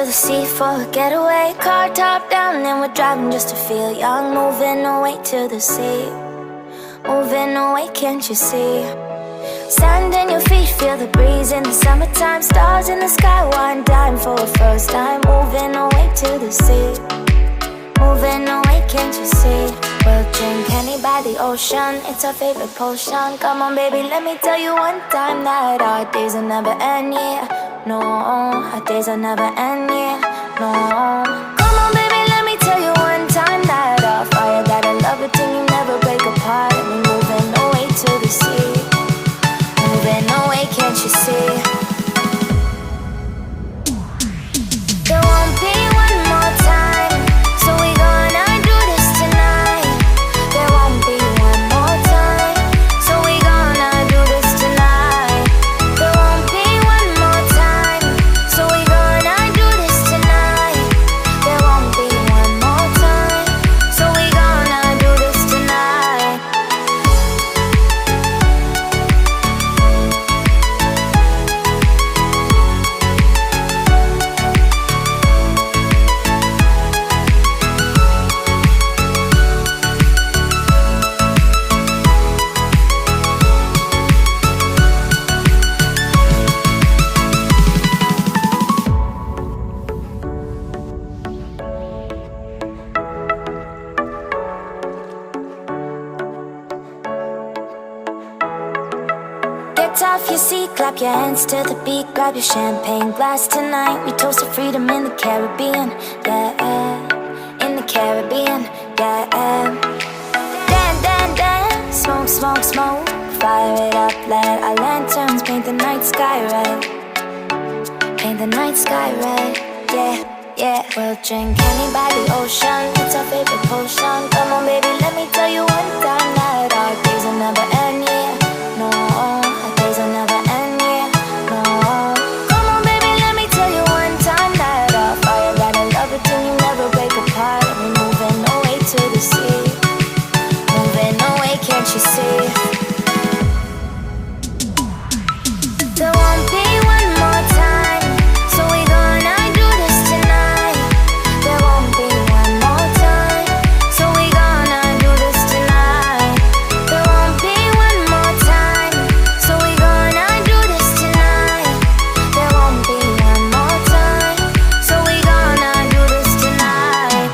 the sea for a getaway. Car top down and we're driving just to feel young. Moving away to the sea, moving away, can't you see? Sand in your feet, feel the breeze in the summertime. Stars in the sky, one dime for a first time. Moving away to the sea, moving away, can't you see? We'll drink honey by the ocean, it's our favorite potion. Come on baby, let me tell you one time that our days will never end, yeah. No, our days will never end, yeah. No. Come on baby, let me tell you one time that our fire got a love it till you never break apart. And we're moving away to the sea, moving away, can't you see? There won't be one more time, so we gonna do this tonight. There won't be one more time, so we gonna do this tonight. There won't be one more time, so we gonna do this tonight. There won't be one more time, so we gonna do this tonight. Get off your seat, clap your hands to the beat. Grab your champagne glass tonight. We toast to freedom in the Caribbean, yeah. In the Caribbean, yeah. Dance, dance, dance, smoke, smoke, smoke. Fire it up, let our lanterns paint the night sky red. Paint the night sky red, yeah, yeah. We'll drink honey by the ocean, it's our favorite potion. Come on baby, let me tell you one time that our days will never end, yeah. No, our days will never end, yeah. No. Come on baby, let me tell you one time that our fire got a love it till you never break apart. And we're moving away to the sea, moving away, can't you see? There won't be one more time, so we gonna do this tonight. There won't be one more time, so we gonna do this tonight. There won't be one more time, so we gonna do this tonight. There won't be one more time, so we gonna do this tonight.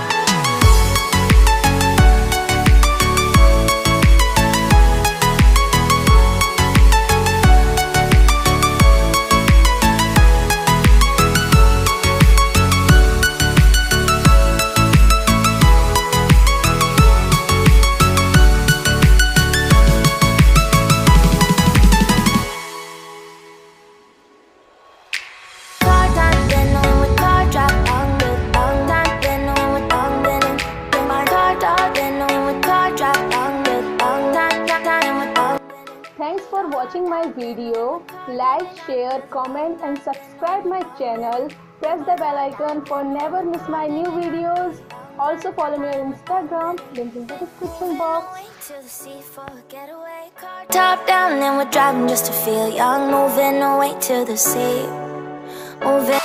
Car top, then when we car drop on the top, then when we then my car top, then when we car drop on the top. Thanks for watching my video. Like, share, comment and subscribe my channel. Press the bell icon for never miss my new videos. Also follow me on Instagram, link in the description box. To the sea for a getaway. Car top down and we're driving just to feel young. Moving away to the sea, moving.